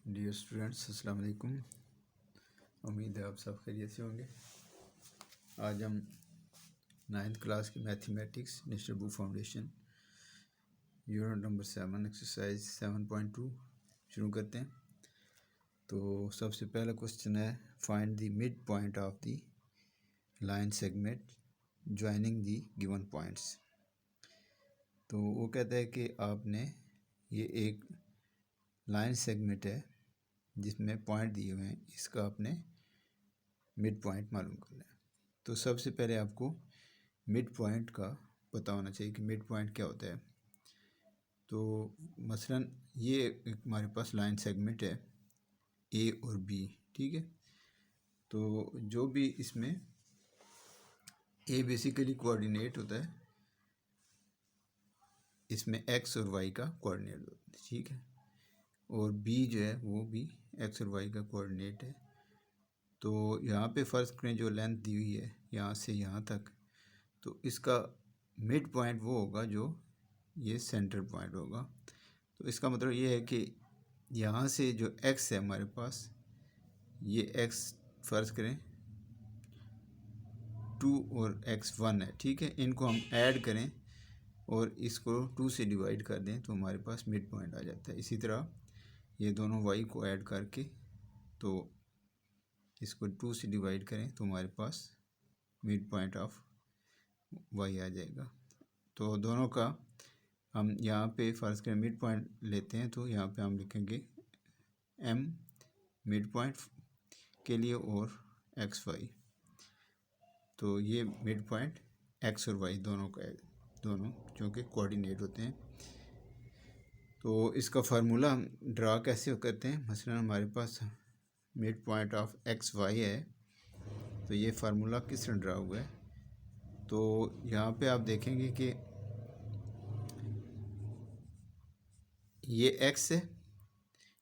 Dear students, अस्सलाम वालेकुम। उम्मीद है आप सब खैरियत से होंगे। आज हम 9th क्लास की mathematics national book foundation unit number 7 exercise 7.2 शुरू करते हैं। तो सबसे पहला क्वेश्चन है, find the mid point of the line segment joining the given points. तो वो कहता है कि आपने ये एक लाइन सेगमेंट है जिसमें पॉइंट दिए हुए हैं, इसका आपने मिड पॉइंट मालूम करना है। तो सबसे पहले आपको मिड पॉइंट का पता होना चाहिए कि मिड पॉइंट क्या होता है। तो मसलन ये एक हमारे पास लाइन सेगमेंट है ए और बी, ठीक है। तो जो भी इसमें ए बेसिकली कोऑर्डिनेट होता है, इसमें एक्स और वाई का कोऑर्डिनेट होता है, ठीक है। और बी जो है वो भी एक्स और वाई का कोऑर्डिनेट है। तो यहाँ पे फ़र्ज़ करें जो लेंथ दी हुई है यहाँ से यहाँ तक, तो इसका मिड पॉइंट वो होगा जो ये सेंटर पॉइंट होगा। तो इसका मतलब ये है कि यहाँ से जो एक्स है हमारे पास, ये एक्स फ़र्ज़ करें 2 और एक्स 1 है, ठीक है। इनको हम ऐड करें और इसको 2 से डिवाइड कर दें तो हमारे पास मिड पॉइंट आ जाता है। इसी तरह ये दोनों वाई को ऐड करके तो इसको 2 से डिवाइड करें तो हमारे पास मिड पॉइंट ऑफ वाई आ जाएगा। तो दोनों का हम यहाँ पे फ़र्ज़ करें मिड पॉइंट लेते हैं, तो यहाँ पे हम लिखेंगे एम मिड पॉइंट के लिए और एक्स वाई। तो ये मिड पॉइंट एक्स और वाई दोनों का, दोनों जो कि कोऑर्डिनेट होते हैं। तो इसका फार्मूला हम ड्रा कैसे करते हैं। मसलन हमारे पास mid point of x y है, तो ये फार्मूला किस तरह ड्रा हुआ है। तो यहाँ पे आप देखेंगे कि ये एक्स है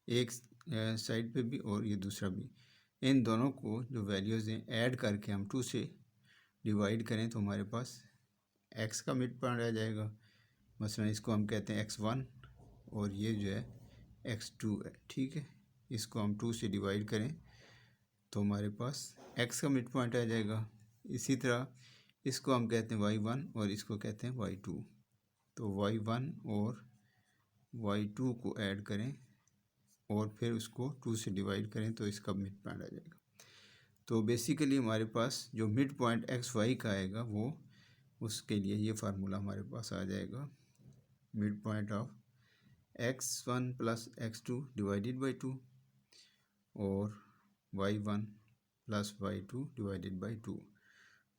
एक साइड पे भी और ये दूसरा भी, इन दोनों को जो वैल्यूज़ हैं ऐड करके हम 2 से डिवाइड करें तो हमारे पास एक्स का मिड पॉइंट आ जाएगा। मसलन इसको हम कहते हैं x1 और ये जो है x2 है, ठीक है। इसको हम 2 से डिवाइड करें तो हमारे पास x का मिड पॉइंट आ जाएगा। इसी तरह इसको हम कहते हैं y1 और इसको कहते हैं y2। तो y1 और y2 को ऐड करें और फिर उसको 2 से डिवाइड करें तो इसका मिड पॉइंट आ जाएगा। तो बेसिकली हमारे पास जो मिड पॉइंट एक्स वाई का आएगा वो, उसके लिए ये फार्मूला हमारे पास आ जाएगा, mid point of x1 plus x2 divided by 2 और y1 plus y2 divided by 2।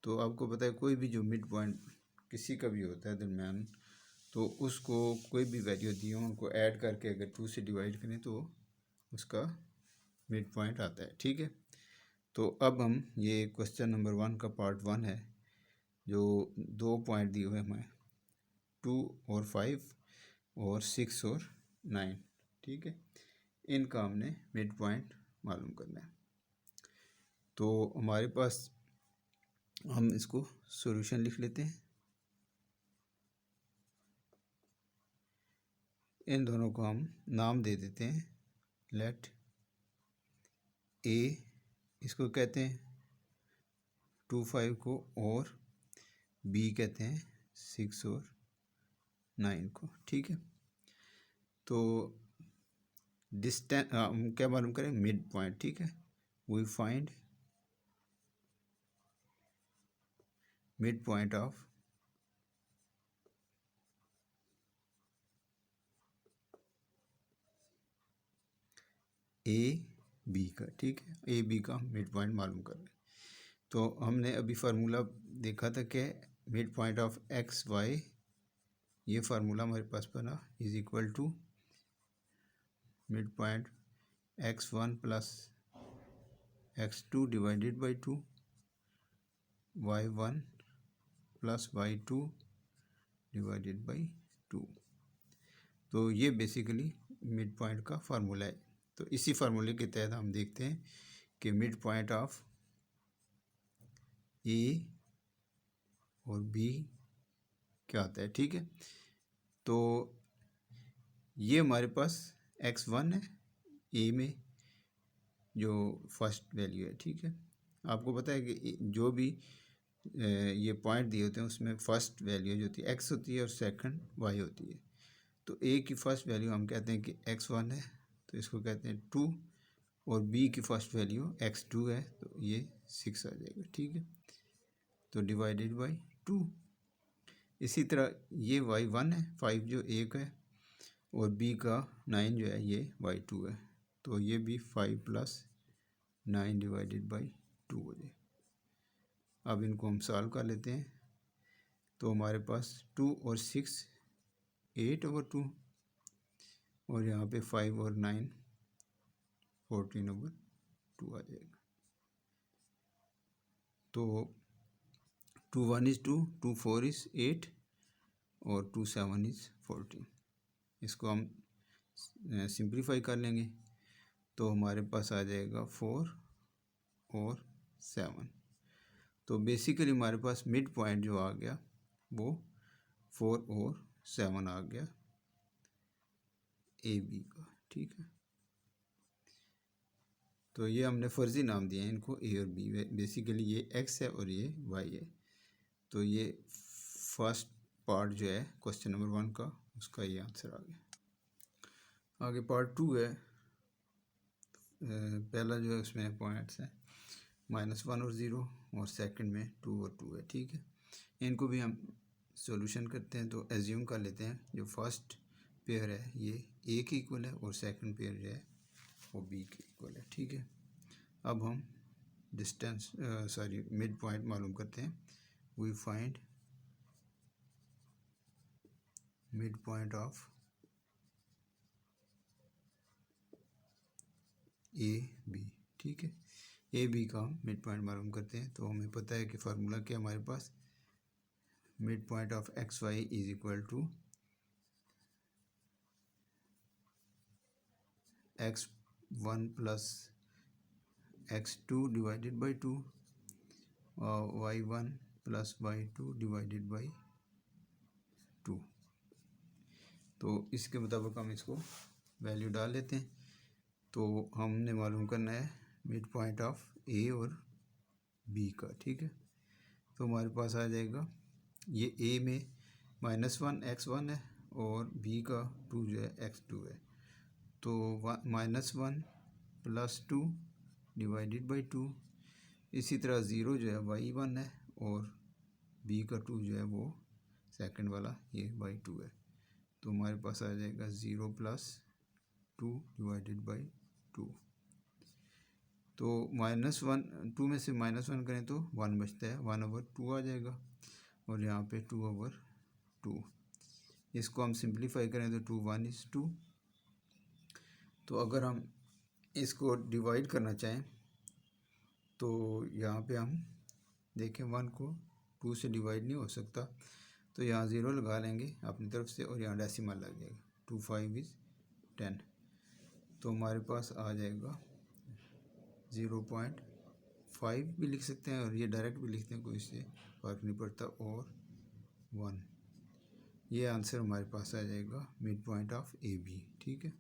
तो आपको पता है कोई भी जो मिड पॉइंट किसी का भी होता है दरमियान, तो उसको कोई भी वैल्यू दी हो उनको ऐड करके अगर 2 से डिवाइड करें तो उसका मिड पॉइंट आता है, ठीक है। तो अब हम ये क्वेश्चन नंबर 1 का पार्ट 1 है, जो 2 पॉइंट दिए हुए हमें 2 और 5 और 6 और 9, ठीक है। इनका हमने मिड पॉइंट मालूम करना है। तो हमारे पास हम इसको सॉल्यूशन लिख लेते हैं। इन दोनों को हम नाम दे देते हैं, लेट ए इसको कहते हैं 2 5 को, और बी कहते हैं 6 और 9 को, ठीक है। तो डिस्टेंस हम क्या मालूम करें, मिड पॉइंट, ठीक है। We find mid point of A B का, ठीक है। ए बी का मिड पॉइंट मालूम कर रहे हैं। तो हमने अभी फार्मूला देखा था कि mid point of x Y, ये फार्मूला हमारे पास बना is equal to mid point x1 plus x2 divided by 2, y1 plus y2 divided by 2। तो ये बेसिकली मिड पॉइंट का फार्मूला है। तो इसी फार्मूले के तहत हम देखते हैं कि मिड पॉइंट ऑफ ए और बी क्या आता है, ठीक है। तो ये हमारे पास x1 है ए में जो फर्स्ट वैल्यू है, ठीक है। आपको पता है कि जो भी ये पॉइंट दिए होते हैं उसमें फर्स्ट वैल्यू जो होती है एक्स होती है और सेकंड वाई होती है। तो ए की फर्स्ट वैल्यू हम कहते हैं कि x1 है, तो इसको कहते हैं 2, और बी की फर्स्ट वैल्यू x2 है, तो ये 6 आ जाएगा, ठीक है। तो डिवाइडेड बाई 2। इसी तरह ये y1 है, 5 जो एक है, और b का 9 जो है ये y2 है, तो ये भी 5 + 9 डिवाइडेड बाई 2 हो जाए। अब इनको हम सॉल्व कर लेते हैं, तो हमारे पास 2 और 6 8/2, और यहाँ पे 5 और 9 14/2 आ जाएगा। तो 2 1 is 2, 2 4 is 8, और 2 7 is 14। इसको हम सिंप्लीफाई कर लेंगे, तो हमारे पास आ जाएगा 4 और 7। तो बेसिकली हमारे पास मिड पॉइंट जो आ गया वो 4 और 7 आ गया ए बी का, ठीक है। तो ये हमने फर्जी नाम दिए हैं इनको, ए और बी। बेसिकली ये एक्स है और ये वाई है। तो ये फर्स्ट पार्ट जो है क्वेश्चन नंबर 1 का, उसका ये आंसर आ गया। आगे पार्ट 2 है। पहला जो है उसमें पॉइंट्स हैं -1 और 0, और सेकंड में 2 और 2 है, ठीक है। इनको भी हम सॉल्यूशन करते हैं, तो एज्यूम कर लेते हैं जो फर्स्ट पेयर है ये ए के इक्वल है, और सेकंड पेयर जो है वो बी के इक्वल है, ठीक है। अब हम डिस्टेंस मिड पॉइंट मालूम करते हैं। We find mid point of A B, ठीक है। ए बी का हम मिड पॉइंट मालूम करते हैं, तो हमें पता है कि फार्मूला क्या हमारे पास, mid point of x Y is equal to x1 + x2 divided by 2, और y1 + y2 डिवाइडेड बाई 2। तो इसके मुताबिक हम इसको वैल्यू डाल लेते हैं। तो हमने मालूम करना है मिड पॉइंट ऑफ ए और बी का, ठीक है। तो हमारे पास आ जाएगा ये ए में -1 x1 है, और बी का 2 जो है x2 है। तो -1 + 2 डिवाइडेड बाई 2। इसी तरह 0 जो है y1 है, और बी का 2 जो है वो सेकंड वाला ये y2 है। तो हमारे पास आ जाएगा 0 + 2 डिवाइडेड बाई 2। तो -1 2 में से -1 करें तो 1 बचता है, 1/2 आ जाएगा, और यहाँ पे 2/2। इसको हम सिंप्लीफाई करें तो 2 1 is 2। तो अगर हम इसको डिवाइड करना चाहें तो यहाँ पे हम देखें 1 को 2 से डिवाइड नहीं हो सकता, तो यहाँ 0 लगा लेंगे अपनी तरफ से, और यहाँ डेसिमल लग जाएगा। 2 5 is 10। तो हमारे पास आ जाएगा 0.5 भी लिख सकते हैं, और ये डायरेक्ट भी लिखते हैं, कोई इससे फ़र्क नहीं पड़ता, और 1। ये आंसर हमारे पास आ जाएगा mid point of A B, ठीक है।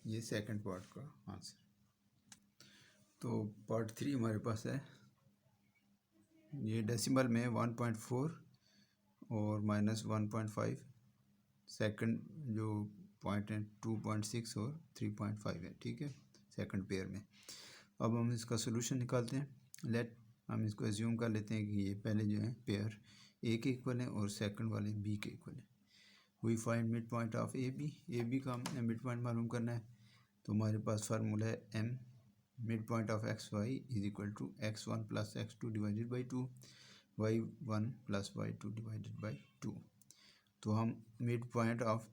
ये सेकंड पार्ट का आंसर। तो पार्ट 3 हमारे पास है। ये डेसिमल में 1.4 और -1.5, सेकंड जो पॉइंट है 2.6 और 3.5 है, ठीक है, सेकंड पेयर में। अब हम इसका सोल्यूशन निकालते हैं। लेट हम इसको एज्यूम कर लेते हैं कि ये पहले जो है पेयर ए के इक्वल है, और सेकंड वाले बी के इक्वल है। We find mid point of A B का हमने मिड पॉइंट मालूम करना है। तो हमारे पास फार्मूला है M mid point of x Y is equal to x1 + x2 divided by 2, y1 + y2 divided by 2। तो हम mid point of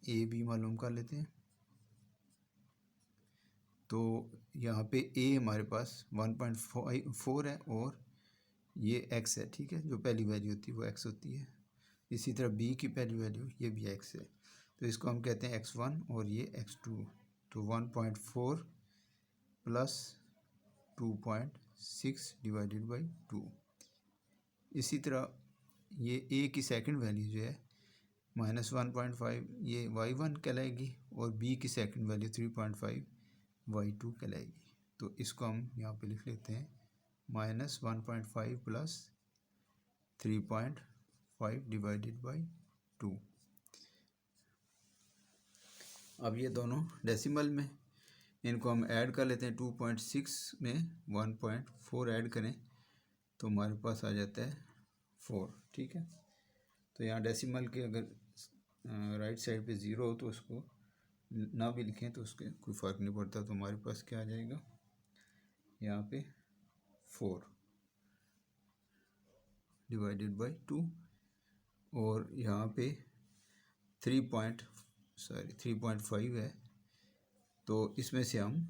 A B मालूम कर लेते हैं। तो यहाँ पे ए हमारे पास 1.4 है, और ये x है, ठीक है। जो पहली वैल्यू होती है वो x होती है। इसी तरह बी की पहली वैल्यू ये भी x है, तो इसको हम कहते हैं x1, और ये x2। तो 1.4 + 2.6 डिवाइडेड बाई 2। इसी तरह ये ए की सेकंड वैल्यू जो है -1.5, ये y1 कहलाएगी, और बी की सेकंड वैल्यू 3.5 y2 कहलाएगी। तो इसको हम यहाँ पे लिख लेते हैं -1.5 प्लस 3.5 डिवाइडेड बाई 2। अब ये दोनों डेसिमल में, इनको हम ऐड कर लेते हैं। 2.6 में 1.4 ऐड करें तो हमारे पास आ जाता है 4। ठीक है, तो यहाँ डेसिमल के अगर राइट साइड पे ज़ीरो हो तो उसको ना भी लिखें तो उसके कोई फ़र्क नहीं पड़ता। तो हमारे पास क्या आ जाएगा यहाँ पे 4 डिवाइडेड बाई 2, और यहाँ पे 3.5 है, तो इसमें से हम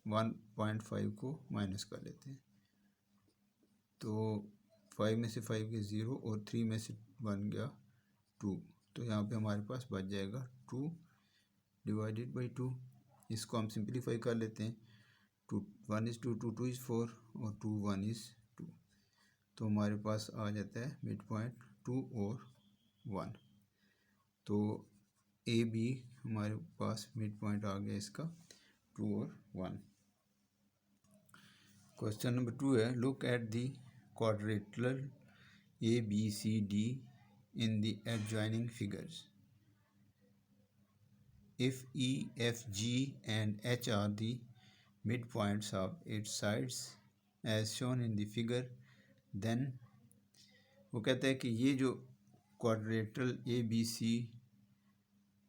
1.5 को माइनस कर लेते हैं। तो 5 में से 5 गए 0 और 3 में से 1 गया 2, तो यहाँ पे हमारे पास बच जाएगा 2 डिवाइडेड बाई 2। इसको हम सिंप्लीफाई कर लेते हैं। 1 is 2, 2 is 4 और 2 1 is 2, तो हमारे पास आ जाता है मिड पॉइंट 2 और 1। तो ए बी हमारे पास मिड पॉइंट आ गया इसका 2 और 1। क्वेश्चन नंबर 2 है, look at the quadrilateral A B C D in the adjoining figures. If E, F, G and H are the midpoints of its sides as shown in the figure, then वो कहता है कि ये जो quadrilateral A B C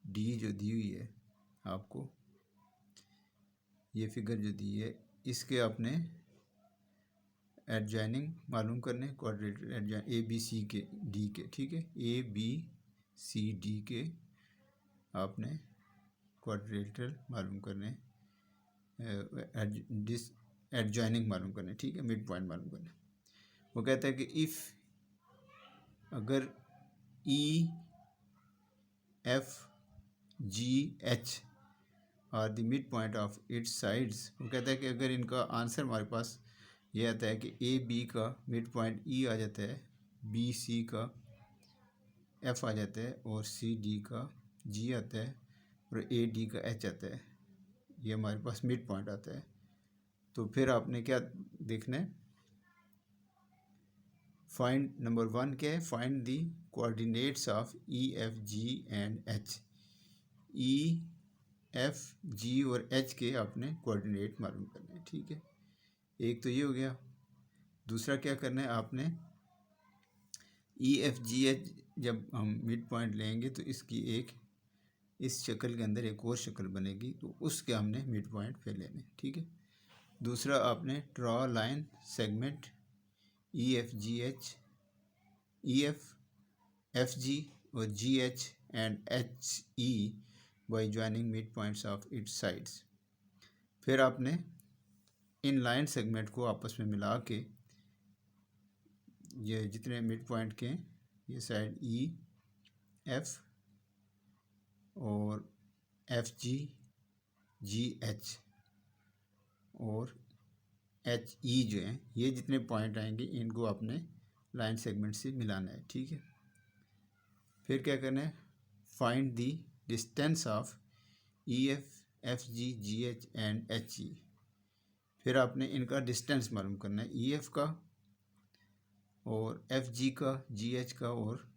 D जो दी हुई है आपको, ये फिगर जो दी है, इसके आपने एडजॉइनिंग मालूम करने, quadrilateral adjoin A B C के डी के। ठीक है, ए बी सी डी के आपने क्वाड्रिलेटरल मालूम करने, एडजॉइनिंग मालूम करने। ठीक है, मिड पॉइंट मालूम करने। वो कहता है कि इफ़ अगर ई F G H R the mid point of its sides, वो कहता है कि अगर इनका आंसर हमारे पास ये आता है कि ए बी का मिड पॉइंट ई आ जाता है, बी सी का एफ आ जाता है और सी डी का जी आता है और ए डी का एच आता है, ये हमारे पास मिड पॉइंट आता है। तो फिर आपने क्या देखना है, फाइंड नंबर 1 क्या है, find the coordinates of E F G and H. E F G और एच के आपने कोऑर्डिनेट मालूम करने हैं। ठीक है, एक तो ये हो गया। दूसरा क्या करना है आपने, ई एफ जी एच जब हम मिड पॉइंट लेंगे तो इसकी एक इस शक्ल के अंदर एक और शक्ल बनेगी, तो उसके हमने मिड पॉइंट फिर लेने। ठीक है, दूसरा आपने draw line segment E F G H, E F G और G H and H E by joining mid points of its sides. फिर आपने इन लाइन सेगमेंट को आपस में मिला के ये जितने मिड पॉइंट के ये साइड ई एफ और एफ जी जी एच और एच ई जो हैं, ये जितने पॉइंट आएंगे इनको आपने लाइन सेगमेंट से मिलाना है। ठीक है, फिर क्या करना है, find the distance of E F ji ji H and H ई। फिर आपने इनका डिस्टेंस मालूम करना है, ई एफ का और एफ जी का, जी एच का और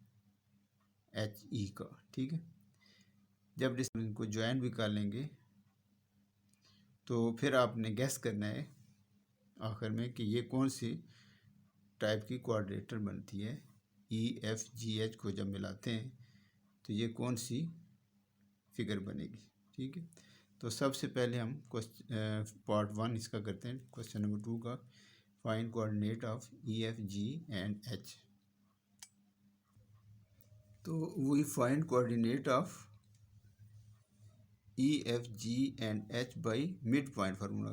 एच ई का। ठीक है, जब इनको ज्वाइन भी कर लेंगे तो फिर आपने गैस करना है आखिर में कि ये कौन सी टाइप की क्वाड्रेटर बनती है। ई एफ जी एच को जब मिलाते हैं तो ये कौन सी फिगर बनेगी। ठीक है, तो सबसे पहले हम पार्ट 1 इसका करते हैं, क्वेश्चन नंबर 2 का, find coordinate of E F G and H. तो we find coordinate of E F G and H by mid point formula,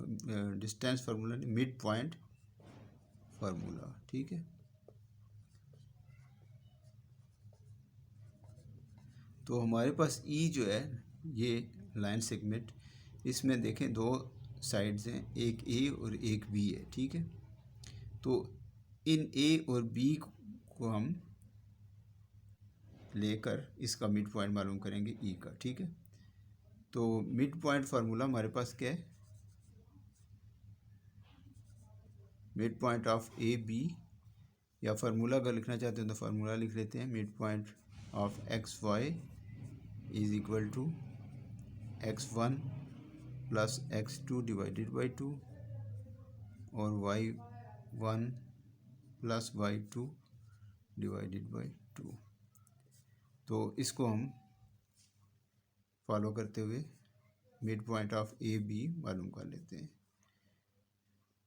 distance formula mid point formula. ठीक है, तो हमारे पास ई जो है ये लाइन सेगमेंट, इसमें देखें दो साइड्स हैं, एक ए और एक बी है। ठीक है, तो इन ए और बी को हम लेकर इसका मिड पॉइंट मालूम करेंगे ई का। ठीक है, तो मिड पॉइंट फार्मूला हमारे पास क्या है, mid point of A B, या फार्मूला अगर लिखना चाहते हैं तो फार्मूला लिख लेते हैं। Mid point of x Y is equal to x1 plus x2 divided by 2 और y1 plus y2 divided by 2। तो इसको हम फॉलो करते हुए mid point of A B मालूम कर लेते हैं,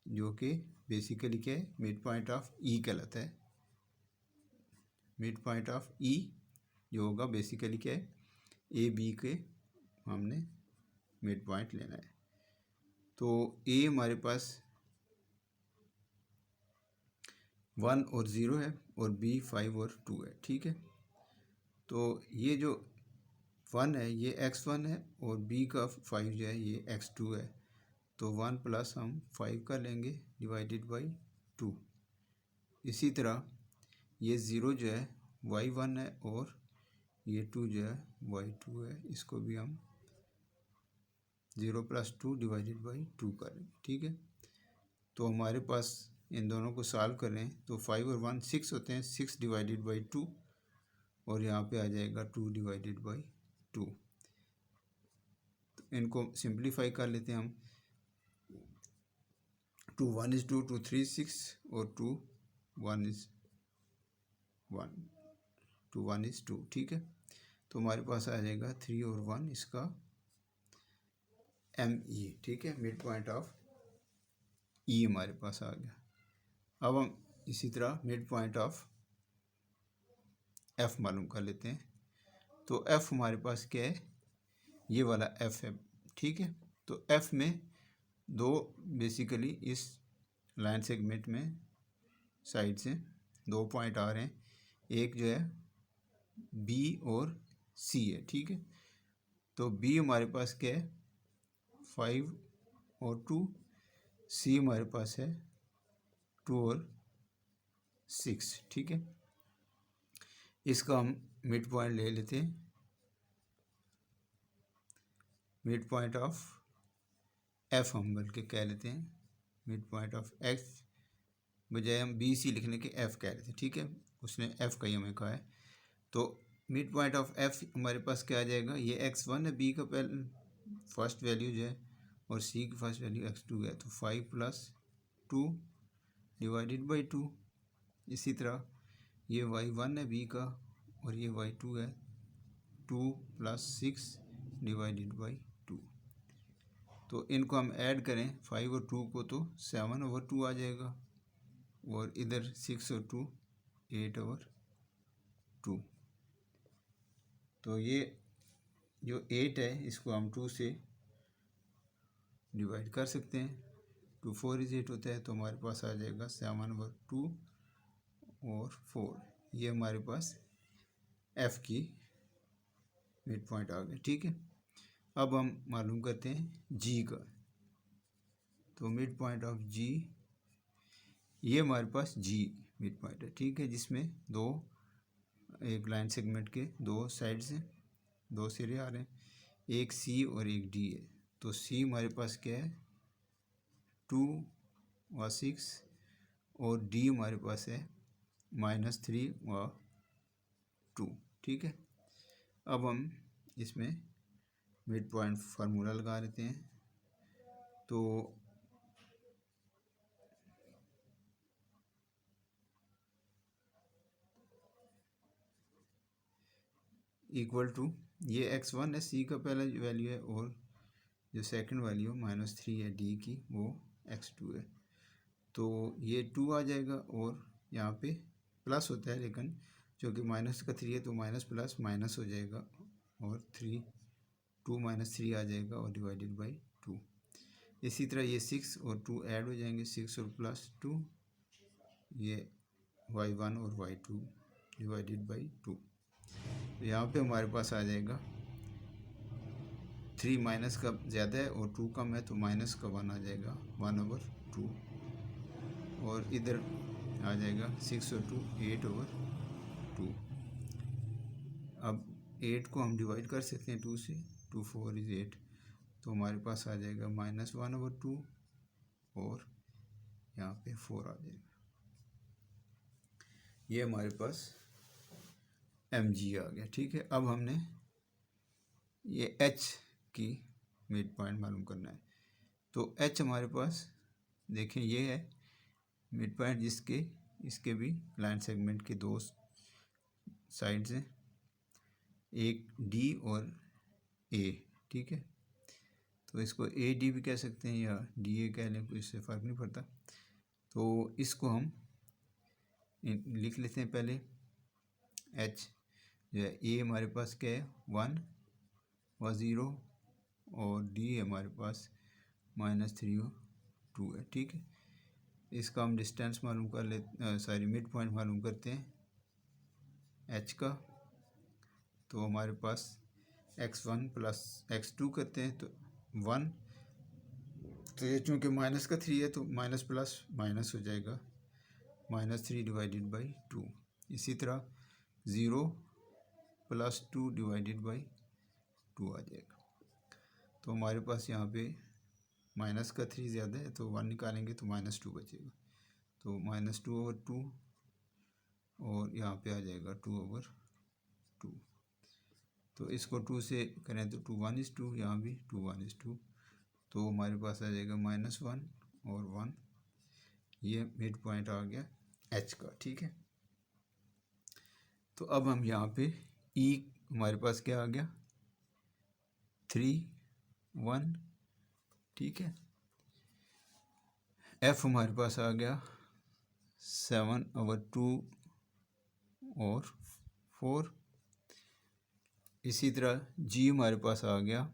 जो कि बेसिकली क्या है, मिड पॉइंट ऑफ ई कहलाता है। मिड पॉइंट ऑफ ई जो होगा बेसिकली क्या है, ए बी के हमने मिड पॉइंट लेना है। तो ए हमारे पास 1 और 0 है और बी 5 और 2 है, ठीक है। तो ये जो 1 है ये x1 है और b का 5 जो है ये x2 है। तो 1 प्लस हम 5 का लेंगे डिवाइडेड बाई 2। इसी तरह ये 0 जो है y1 है और ये 2 जो है y2 है, इसको भी हम 0 प्लस 2 डिवाइडेड बाई 2 करें, ठीक है। तो हमारे पास इन दोनों को सॉल्व करें तो 5 और 1 6 होते हैं, 6 डिवाइडेड बाई 2 और यहाँ पे आ जाएगा 2 डिवाइडेड बाई 2। तो इनको सिंप्लीफाई कर लेते हैं हम। 2 1 is 2, 2 3 is 6 और 2 1 is 1, 2 1 is 2, ठीक है। तो हमारे पास आ जाएगा 3 और 1 इसका ME, ठीक है। मिड पॉइंट ऑफ E हमारे पास आ गया। अब हम इसी तरह मिड पॉइंट ऑफ F मालूम कर लेते हैं। तो F हमारे पास क्या है, ये वाला F है, ठीक है। तो F में दो बेसिकली इस लाइन सेगमेंट में साइड से 2 पॉइंट आ रहे हैं, एक जो है B और C है, ठीक है। तो B हमारे पास क्या है 5 और 2, C हमारे पास है 2 और 6, ठीक है। इसका हम मिड पॉइंट ले लेते हैं। मिड पॉइंट ऑफ F हम बल्कि कह लेते हैं, मिड पॉइंट ऑफ F बजाय हम BC लिखने के F कह लेते हैं, ठीक है। उसने F का ही हमें कहा है। तो मिड पॉइंट ऑफ F हमारे पास क्या आ जाएगा, ये x1 है, B का फर्स्ट वैल्यू जो है और C की फर्स्ट वैल्यू x2 है। तो 5 प्लस 2 डिवाइडेड बाई 2। इसी तरह ये y1 है B का और ये y2 है 2 प्लस 6 डिवाइडेड बाई 2। तो इनको हम ऐड करें 5 और 2 को तो 7 ओवर 2 आ जाएगा और इधर 6 और 2 8 ओवर 2। तो ये जो 8 है इसको हम 2 से डिवाइड कर सकते हैं। 2 4 इज 8 होता है, तो हमारे पास आ जाएगा 7 ओवर 2 और 4। ये हमारे पास F की मिड पॉइंट आ गया, ठीक है। अब हम मालूम करते हैं G का। तो मिड पॉइंट ऑफ G, ये हमारे पास G मिड पॉइंट है, ठीक है, जिसमें दो एक लाइन सेगमेंट के दो साइड्स हैं, दो सिरे आ रहे हैं, एक C और एक D है। तो C हमारे पास क्या है 2 व 6 और D हमारे पास है -3 व 2, ठीक है। अब हम इसमें मिड पॉइंट फार्मूला लगा लेते हैं। तो इक्वल टू ये x1 है, C का पहला वैल्यू है और जो सेकंड वैल्यू -3 है D की वो x2 है। तो ये 2 आ जाएगा और यहाँ पे प्लस होता है, लेकिन क्योंकि माइनस का 3 है तो माइनस प्लस माइनस हो जाएगा और 2 - 3 आ जाएगा और डिवाइडेड बाई 2। इसी तरह ये 6 और 2 ऐड हो जाएंगे, 6 और प्लस 2, ये y1 और y2 डिवाइडेड बाई 2। तो यहाँ पे हमारे पास आ जाएगा 3 माइनस का ज़्यादा है और 2 कम है तो माइनस का 1 आ जाएगा 1 ओवर 2 और इधर आ जाएगा 6 और 2 8 ओवर 2। अब 8 को हम डिवाइड कर सकते हैं 2 से, 2 4 इज़ 8, तो हमारे पास आ जाएगा -1/2 और यहाँ पे 4 आ जाएगा। ये हमारे पास mg आ गया। ठीक है, अब हमने ये h की मिड पॉइंट मालूम करना है। तो h हमारे पास देखें ये है मिड पॉइंट, जिसके इसके भी लाइन सेगमेंट के दो साइड्स हैं, एक D और A। ठीक है, तो इसको AD भी कह सकते हैं या DA कह लें, कोई इससे फ़र्क नहीं पड़ता। तो इसको हम लिख लेते हैं पहले। H जो है, A हमारे पास क्या है 1 व 0 और D हमारे पास -3 और 2 है। ठीक है, इसका हम डिस्टेंस मालूम कर ले, मिड पॉइंट मालूम करते हैं H का। तो हमारे पास x1 प्लस x2 करते हैं तो 1, तो ये चूँकि माइनस का 3 है तो माइनस प्लस माइनस हो जाएगा, -3 डिवाइडेड बाई 2। इसी तरह 0 + 2 डिवाइडेड बाई 2 आ जाएगा। तो हमारे पास यहाँ पे माइनस का 3 ज़्यादा है तो 1 निकालेंगे तो -2 बचेगा, तो -2/2 और यहाँ पे आ जाएगा 2/2। तो इसको 2 से करें तो 2 1:2, यहाँ भी 2 1:2, तो हमारे पास आ जाएगा -1 और 1। ये मिड पॉइंट आ गया H का। ठीक है, तो अब हम यहाँ पे E हमारे पास क्या आ गया 3 1। ठीक है, F हमारे पास आ गया 7/2 और 4। इसी तरह G हमारे पास आ गया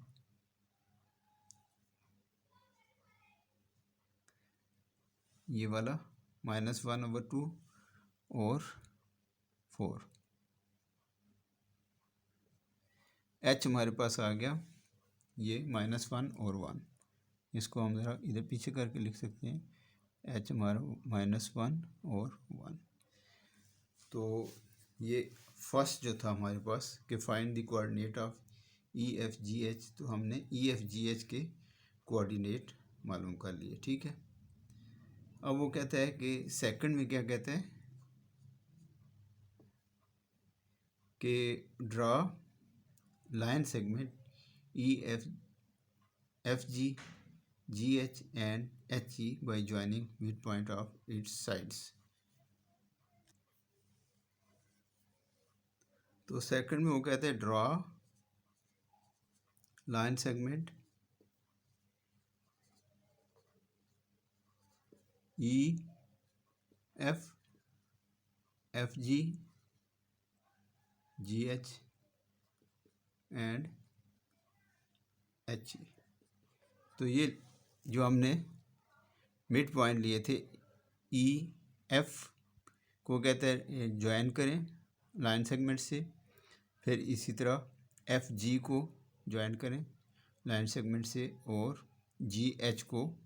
ये वाला -1/2 और 4। H हमारे पास आ गया ये -1 और 1। इसको हम ज़रा इधर पीछे करके लिख सकते हैं, H हमारा -1 और 1। तो ये फर्स्ट जो था हमारे पास कि find the coordinate of EFGH, तो हमने EFGH के कोऑर्डिनेट मालूम कर लिए। ठीक है, अब वो कहता है कि सेकंड में क्या कहता है कि draw line segment EFG GH and HE by joining midpoint of its sides। तो सेकंड में वो कहते हैं draw line segment EF FG GH and HE। तो ये जो हमने मिड पॉइंट लिए थे EF को कहते हैं ज्वाइन करें लाइन सेगमेंट से, फिर इसी तरह FG को ज्वाइन करें लाइन सेगमेंट से, और GH को,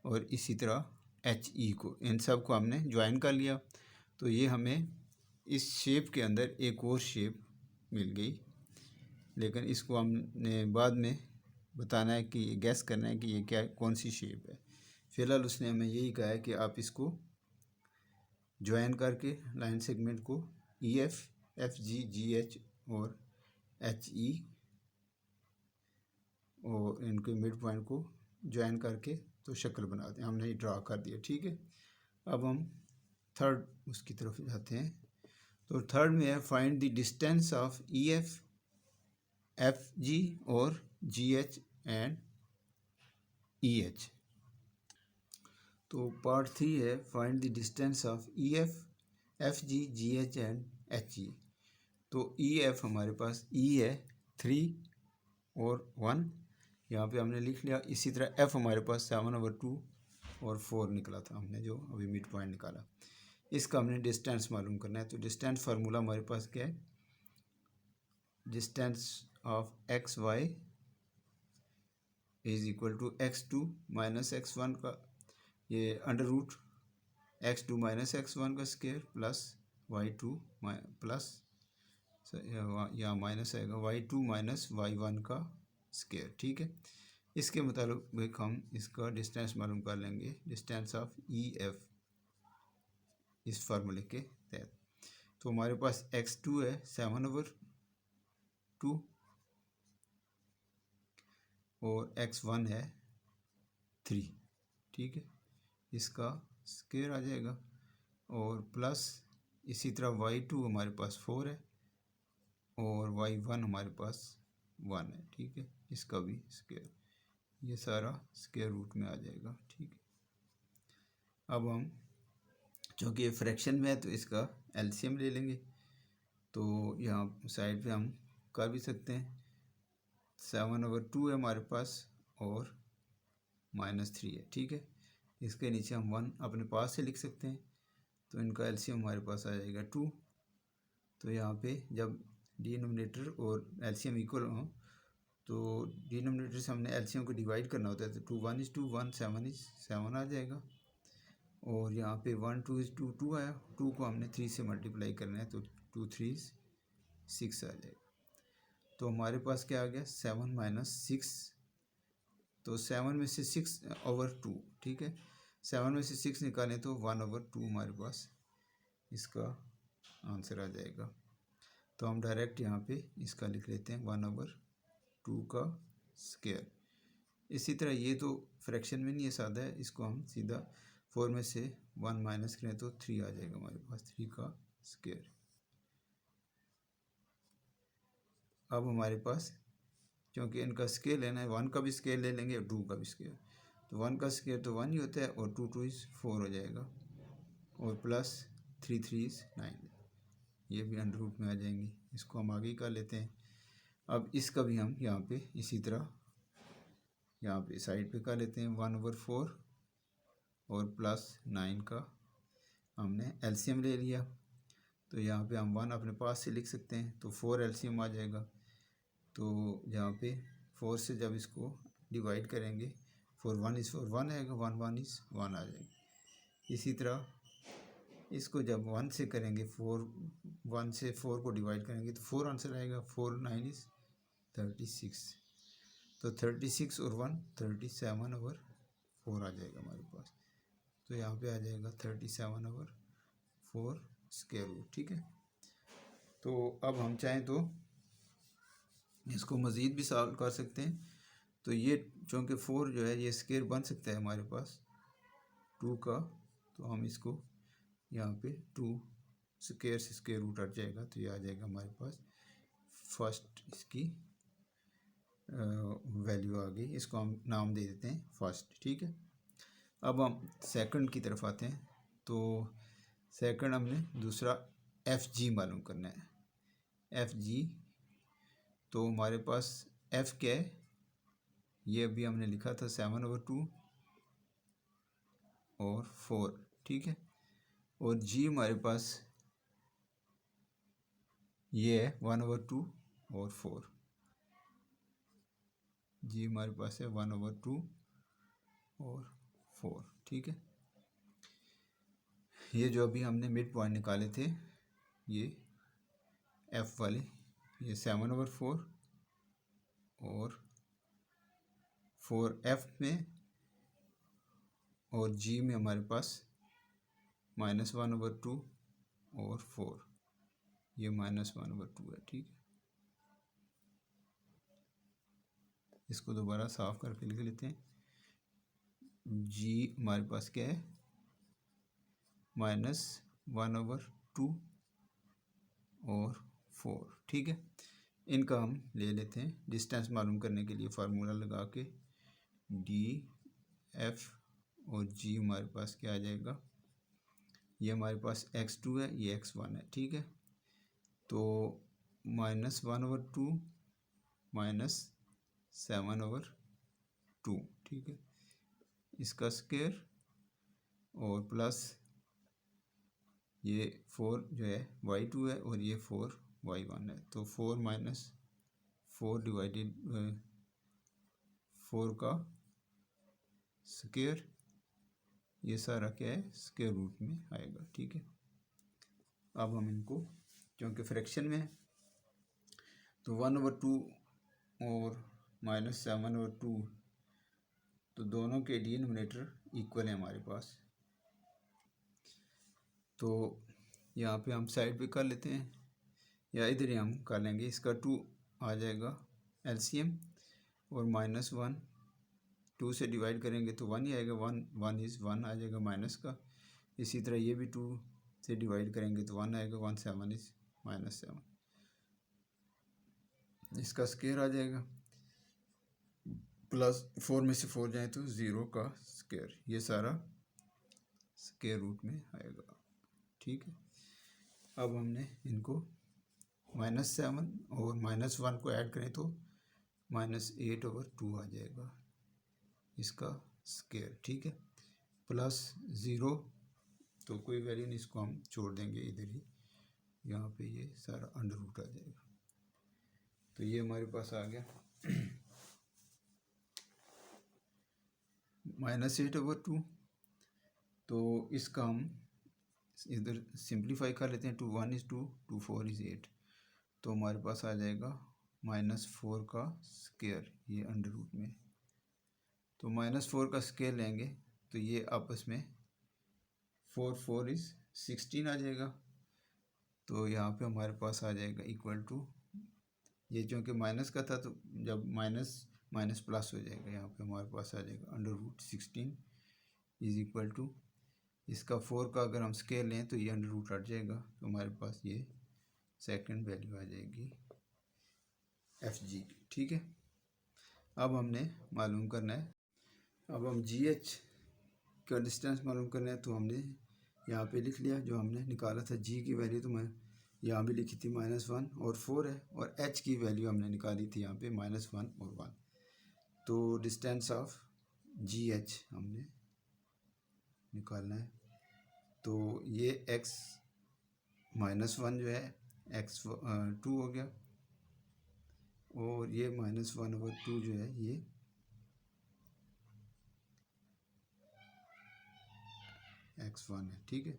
और इसी तरह HE को, इन सब को हमने ज्वाइन कर लिया। तो ये हमें इस शेप के अंदर एक और शेप मिल गई, लेकिन इसको हमने बाद में बताना है कि गैस करना है कि ये क्या कौन सी शेप है। फ़िलहाल उसने हमें यही कहा है कि आप इसको ज्वाइन करके लाइन सेगमेंट को EF FG GH और HE और इनके मिड पॉइंट को ज्वाइन करके तो शक्ल बनाते हैं। हमने ड्रा कर दिया। ठीक है, अब हम थर्ड उसकी तरफ जाते हैं। तो थर्ड में है find the distance of EF FG और GH एंड EH। तो पार्ट 3 है find the distance of EF FG GH and HE। तो EF हमारे पास E है 3 और 1, यहाँ पे हमने लिख लिया। इसी तरह F हमारे पास 7/2 और 4 निकला था हमने जो अभी मिड पॉइंट निकाला। इसका हमने डिस्टेंस मालूम करना है। तो डिस्टेंस फार्मूला हमारे पास क्या है, distance of XY is equal to x2 minus x1 का ये under root x2 minus x1 का स्क्वायर प्लस y2 प्लस यहाँ माइनस आएगा y2 माइनस y1 का स्क्वायर। ठीक है, इसके मुताबिक हम इसका डिस्टेंस मालूम कर लेंगे, डिस्टेंस ऑफ ई एफ इस फार्मूले के तहत। तो हमारे पास x2 है 7/2 और x1 है 3। ठीक है, इसका स्क्वायर आ जाएगा और प्लस इसी तरह y2 हमारे पास 4 है और y1 हमारे पास 1 है। ठीक है, इसका भी स्क्वायर, ये सारा स्क्वायर रूट में आ जाएगा। ठीक है, अब हम चूँकि ये फ्रैक्शन में है तो इसका एलसीएम ले लेंगे। तो यहाँ साइड पे हम कर भी सकते हैं, 7/2 है हमारे पास और -3 है। ठीक है, इसके नीचे हम 1 अपने पास से लिख सकते हैं, तो इनका एलसीएम हमारे पास आ जाएगा 2। तो यहाँ पे जब डिनोमिनेटर और एलसीएम इक्वल हो तो डिनोमिनेटर से हमने एलसीएम को डिवाइड करना होता है, तो 2 1 is 2 1 7 is 7 आ जाएगा। और यहाँ पे 1 2 is 2 2 आया, 2 को हमने 3 से मल्टीप्लाई करना है तो 2 3 is 6 आ जाएगा। तो हमारे पास क्या आ गया 7 - 6, तो 7 में से 6/2। ठीक है, 7 में से 6 निकालें तो 1/2 हमारे पास इसका आंसर आ जाएगा। तो हम डायरेक्ट यहाँ पे इसका लिख लेते हैं 1/2 का स्क्वायर। इसी तरह ये तो फ्रैक्शन में नहीं है, सादा है, इसको हम सीधा 4 में से 1 माइनस करें तो 3 आ जाएगा हमारे पास, 3 का स्क्वायर। अब हमारे पास क्योंकि इनका स्केल लेना है, 1 का भी स्केल ले लेंगे और 2 का भी स्केल, तो 1 का स्केल तो 1 ही होता है और 2 2 is 4 हो जाएगा और प्लस 3 3 is 9, ये भी अंडर रूट में आ जाएंगी। इसको हम आगे कर लेते हैं। अब इसका भी हम यहाँ पे इसी तरह यहाँ पे साइड पे कर लेते हैं, 1/4 और प्लस 9 का हमने एलसीएम ले लिया। तो यहाँ पे हम 1 अपने पास से लिख सकते हैं, तो 4 एलसीएम आ जाएगा। तो यहाँ पे 4 से जब इसको डिवाइड करेंगे 4 1 is 4 1 आएगा, 1 1 is 1 आ जाएगा। इसी तरह इसको जब 1 से करेंगे, 1 से 4 को डिवाइड करेंगे तो 4 आंसर आएगा, 4 9 is 36। तो 36 और 1 37/4 आ जाएगा हमारे पास। तो यहाँ पे आ जाएगा 37/4 स्क्वायर रूट। ठीक है, तो अब हम चाहें तो इसको मज़ीद भी सॉल्व कर सकते हैं। तो ये चूँकि 4 जो है ये स्क्वायर बन सकता है हमारे पास 2 का, तो हम इसको यहाँ पे 2 स्क्वायर से स्क्वायर रूट हट जाएगा, तो ये आ जाएगा हमारे पास फर्स्ट, इसकी वैल्यू आ गई, इसको हम नाम दे देते हैं फर्स्ट। ठीक है, अब हम सेकंड की तरफ आते हैं। तो सेकंड हमने दूसरा एफ जी मालूम करना है, एफ जी। तो हमारे पास एफ क्या है, ये अभी हमने लिखा था 7/2 और 4। ठीक है, और जी हमारे पास ये है 1/2 और 4, जी हमारे पास है 1/2 और 4। ठीक है, ये जो अभी हमने मिड पॉइंट निकाले थे ये एफ वाले, ये 7/4 और 4 एफ में और जी में हमारे पास -1/2 और 4, ये -1/2 है। ठीक है, इसको दोबारा साफ करके लिख लेते हैं। जी हमारे पास क्या है -1/2 और 4। ठीक है, इनका हम ले लेते हैं डिस्टेंस मालूम करने के लिए फार्मूला लगा के, डी एफ और जी हमारे पास क्या आ जाएगा, ये हमारे पास x2 है, ये x1 है। ठीक है, तो -1/2 -7/2। ठीक है, इसका स्क्वायर और प्लस ये 4 जो है y2 है और ये 4 y1 है, तो 4 - 4 डिवाइडेड 4 का स्क्वायर, ये सारा क्या है स्क्वायर रूट में आएगा। ठीक है, अब हम इनको क्योंकि फ्रैक्शन में है तो 1/2 और -7 और 2, तो दोनों के लिए न्यूमरेटर इक्वल है हमारे पास। तो यहाँ पे हम साइड पे कर लेते हैं या इधर ही हम कर लेंगे। इसका 2 आ जाएगा एलसीएम और -1 2 से डिवाइड करेंगे तो 1 ही आएगा। 1 इज़ 1 आ जाएगा माइनस का। इसी तरह ये भी 2 से डिवाइड करेंगे तो 1 आएगा। 1 7 इज़ -7, इसका स्क्वायर आ जाएगा। +4 में से 4 जाए तो 0 का स्क्वायर, ये सारा स्क्वायर रूट में आएगा। ठीक है, अब हमने इनको -7 और -1 को ऐड करें तो -8/2 आ जाएगा इसका स्क्वायर। ठीक है, +0 तो कोई वैल्यू नहीं, इसको हम छोड़ देंगे इधर ही। यहाँ पे ये सारा अंडर रूट आ जाएगा। तो ये हमारे पास आ गया -8/2। तो इसका हम इधर सिंप्लीफाई कर लेते हैं। 2 1 इज़ 2, 2 4 इज़ 8, तो हमारे पास आ जाएगा -4 का स्क्वायर, ये अंडर रूट में। तो -4 का स्क्वायर लेंगे तो ये आपस में 4 4 इज़ 16 आ जाएगा। तो यहाँ पे हमारे पास आ जाएगा इक्वल टू, ये चूँकि माइनस का था तो जब माइनस माइनस प्लस हो जाएगा, यहाँ पे हमारे पास आ जाएगा √16 इज़ इक्वल टू, इसका 4 का अगर हम स्केल लें तो ये अंडर रूट हट जाएगा। तो हमारे पास ये सेकंड वैल्यू आ जाएगी FG की। ठीक है, अब हमने मालूम करना है, अब हम GH का डिस्टेंस मालूम करना है। तो हमने यहाँ पे लिख लिया जो हमने निकाला था। G की वैल्यू तो मैं यहाँ भी लिखी थी -1 और 4 है, और H की वैल्यू हमने निकाली थी यहाँ पे -1 और 1। तो डिस्टेंस ऑफ GH हमने निकालना है। तो ये x -1 जो है x2 हो गया, और ये -1/2 जो है ये x1 है। ठीक है,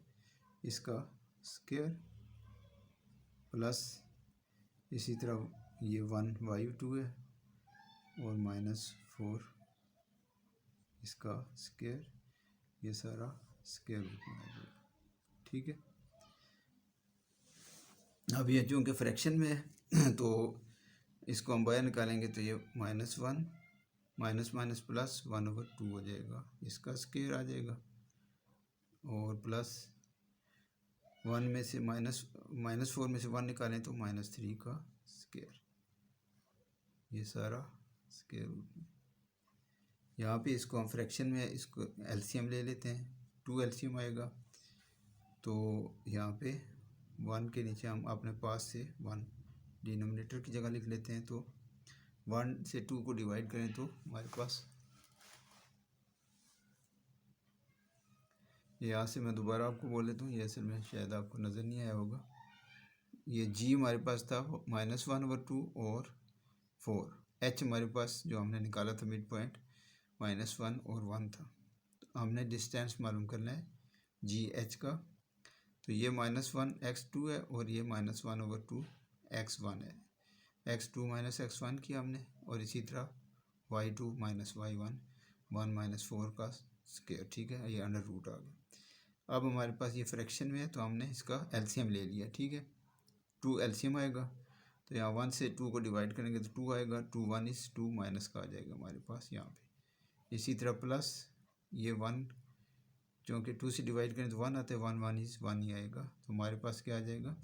इसका स्क्वायर प्लस इसी तरह ये 1/2 है और -4 इसका स्क्वायर, ये सारा स्क्वायर रूट में आ जाएगा। ठीक है, अब ये चूँकि फ्रैक्शन में है तो इसको हम बाहर निकालेंगे तो ये -1 माइनस माइनस प्लस 1/2 हो जाएगा, इसका स्क्वायर आ जाएगा। और प्लस 1 में से -4 में से 1 निकालें तो -3 का स्क्वायर, ये सारा स्क्वायर रूट में। यहाँ पे इसको हम फ्रैक्शन में इसको एलसीएम ले लेते हैं, 2 एलसीएम आएगा। तो यहाँ पे 1 के नीचे हम अपने पास से 1 डिनोमिनेटर की जगह लिख लेते हैं। तो 1 से 2 को डिवाइड करें तो हमारे पास, यहाँ से मैं दोबारा आपको बोल देता हूँ, ये असल में शायद आपको नज़र नहीं आया होगा। ये G हमारे पास था -1/2 और 4, H हमारे पास जो हमने निकाला था मिड पॉइंट -1 और 1 था। तो हमने डिस्टेंस मालूम करना है GH का। तो ये -1 x2 है और ये -1/2 x1 है। x2 - x1 किया हमने, और इसी तरह y2 - y1 1 - 4 का स्क्वायर। ठीक है, ये अंडर रूट आ गया। अब हमारे पास ये फ्रैक्शन में है तो हमने इसका एलसीएम ले लिया। ठीक है, 2 एलसीएम आएगा। तो यहाँ 1 से 2 को डिवाइड करेंगे तो 2 आएगा। 2 1 इज़ 2 माइनस का आ जाएगा हमारे पास यहाँ पे। इसी तरह प्लस ये 1, क्योंकि 2 से डिवाइड करें तो 1 आता है, 1 1 इज़ 1 ही आएगा। तो हमारे पास क्या आ जाएगा,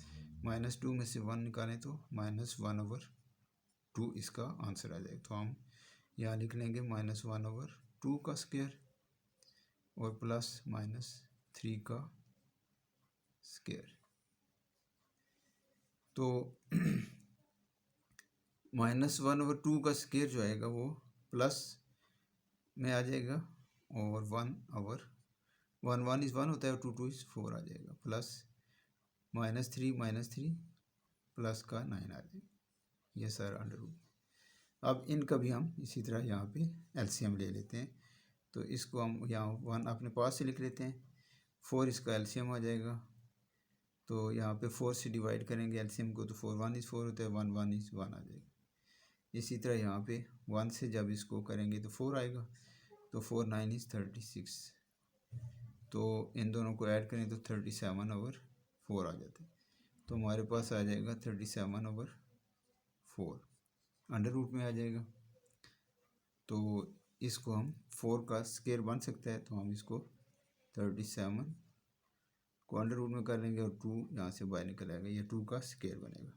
-2 में से 1 निकालें तो -1/2 इसका आंसर आ जाएगा। तो हम यहाँ लिख लेंगे -1/2 का स्क्वायर और प्लस -3 का स्क्वायर। तो -1/2 का स्क्वायर जो आएगा वो प्लस में आ जाएगा, और 1 1 इज़ 1 होता है, और 2 2 इज़ 4 आ जाएगा। प्लस -3 प्लस का 9 आ जाएगा, ये सारा अंडर रूट। अब इनका भी हम इसी तरह यहाँ पे एलसीएम ले लेते हैं। तो इसको हम यहाँ 1 अपने पास से लिख लेते हैं, 4 इसका एलसीएम आ जाएगा। तो यहाँ पे 4 से डिवाइड करेंगे एलसीएम को तो 4 1 इज़ 4 होता है, 1 1 इज़ 1 आ जाएगा। इसी तरह यहाँ पे 1 से जब इसको करेंगे तो 4 आएगा, तो 4 9 इज़ 36, तो इन दोनों को ऐड करें तो 37/4 आ जाता है। तो हमारे पास आ जाएगा 37/4, अंडर रूट में आ जाएगा। तो इसको हम 4 का स्क्वायर बन सकता है, तो हम इसको 37 को अंडर रूट में कर लेंगे और 2 यहाँ से बाहर निकल आएगा, ये 2 का स्क्वायर बनेगा।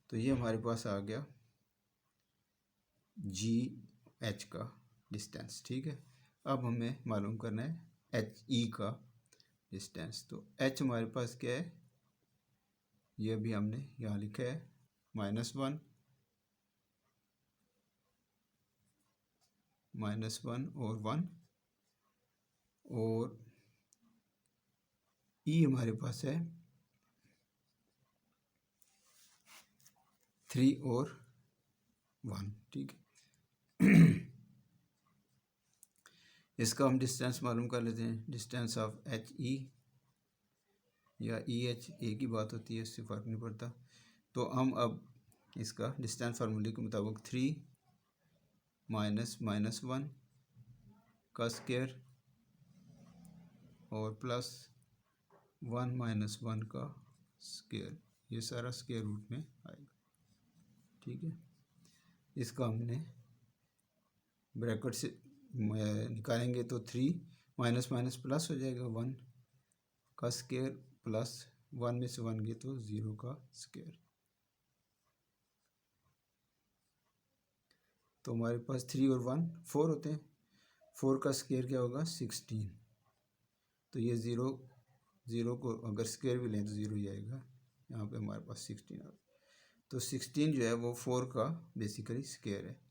तो ये हमारे पास आ गया GH का डिस्टेंस, ठीक है। अब हमें मालूम करना है HE का डिस्टेंस। तो H हमारे पास क्या है, ये भी हमने यहाँ लिखा है -1 और 1, और E हमारे पास है 3 और 1, ठीक है। इसका हम डिस्टेंस मालूम कर लेते हैं, डिस्टेंस ऑफ HE या EH एक ही बात होती है, इससे फ़र्क नहीं पड़ता। तो हम अब इसका डिस्टेंस फार्मूले के मुताबिक 3 - -1 का स्क्वायर और +1 - 1 का स्क्वायर, ये सारा स्क्वायर रूट में आएगा, ठीक है। इसका हमने ब्रैकेट से निकालेंगे तो 3 माइनस माइनस प्लस हो जाएगा, 1 का स्क्वायर प्लस 1 में से 1 गए तो 0 का स्क्वायर। तो हमारे पास 3 और 1 4 होते हैं, 4 का स्क्वायर क्या होगा 16, तो ये 0 को अगर स्क्वायर भी लें तो 0 ही आएगा, यहाँ पे हमारे पास 16 आ गया। तो 16 जो है वो 4 का बेसिकली स्क्वायर है।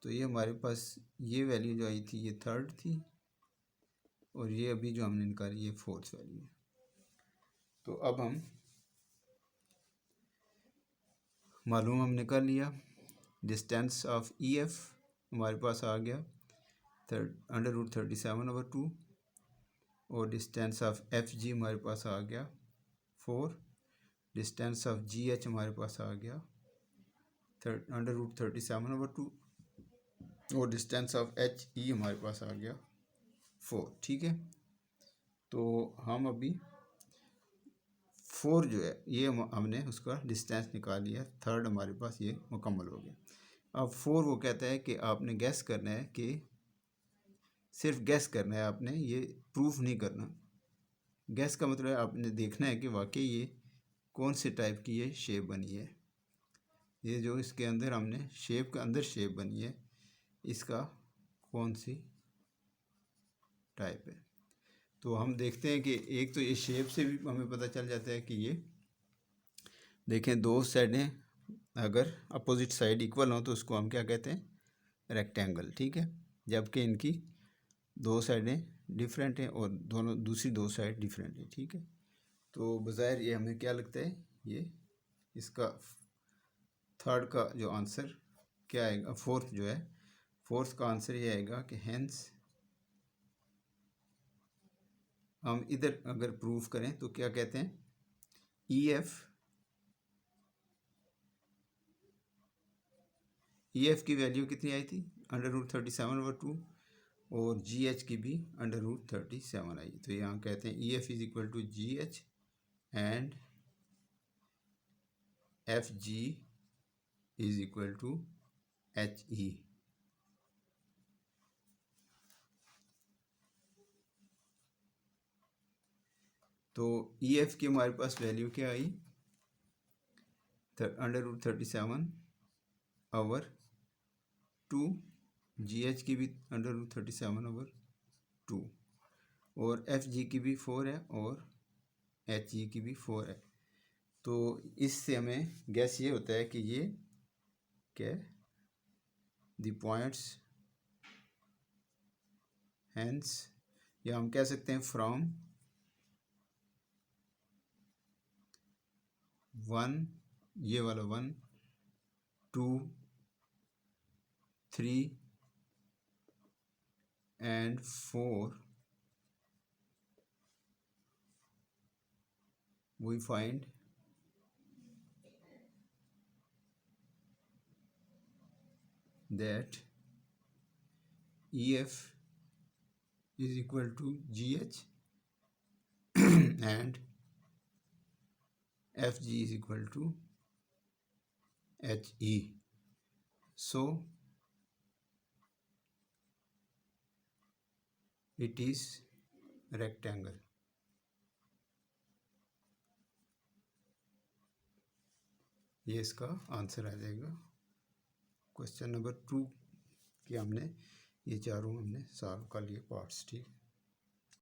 तो ये हमारे पास ये वैल्यू जो आई थी ये 3rd थी, और ये अभी जो हमने निकाली ये 4th वैल्यू है। तो अब हम मालूम हमने कर लिया, डिस्टेंस ऑफ EF हमारे पास आ गया √37/2, और डिस्टेंस ऑफ FG हमारे पास आ गया 4, डिस्टेंस ऑफ GH हमारे पास आ गया √37/2, और डिस्टेंस ऑफ HE हमारे पास आ गया 4, ठीक है। तो हम अभी 4 जो है ये हमने उसका डिस्टेंस निकाल लिया, 3rd हमारे पास ये मुकम्मल हो गया। अब 4 वो कहता है कि आपने गैस करना है, कि सिर्फ गैस करना है आपने, ये प्रूफ नहीं करना। गैस का मतलब है आपने देखना है कि वाकई ये कौन से टाइप की ये शेप बनी है, ये जो इसके अंदर हमने शेप के अंदर शेप बनी है इसका कौन सी टाइप है। तो हम देखते हैं कि एक तो ये शेप से भी हमें पता चल जाता है कि ये देखें, दो साइडें अगर अपोजिट साइड इक्वल हों तो उसको हम क्या कहते हैं, रेक्टेंगल, ठीक है। जबकि इनकी दो साइडें डिफरेंट हैं और दोनों दूसरी दो साइड डिफरेंट है, ठीक है। तो बज़ाहिर ये हमें क्या लगता है, ये इसका 3rd का जो आंसर क्या आएगा, 4th जो है 4th का आंसर ये आएगा कि हेंस, हम इधर अगर प्रूफ करें तो क्या कहते हैं, EF की वैल्यू कितनी आई थी √37/2, और GH की भी √37 आई। तो यहाँ कहते हैं EF = GH and FG = HE। तो EF की हमारे पास वैल्यू क्या आई, √37/2, GH की भी √37/2, और FG की भी 4 है और HE की भी 4 है। तो इससे हमें गैस ये होता है कि ये क्या, द पॉइंट्स हैंस, या हम कह सकते हैं फ्रॉम 1, ये वाला 1 2 3 and 4 we find that EF is equal to GH and FG is equal to HE. So it is rectangle. ये इसका आंसर आ जाएगा। क्वेश्चन नंबर 2 के हमने ये चारों हमने सॉल्व कर लिए पार्ट्स, ठीक है।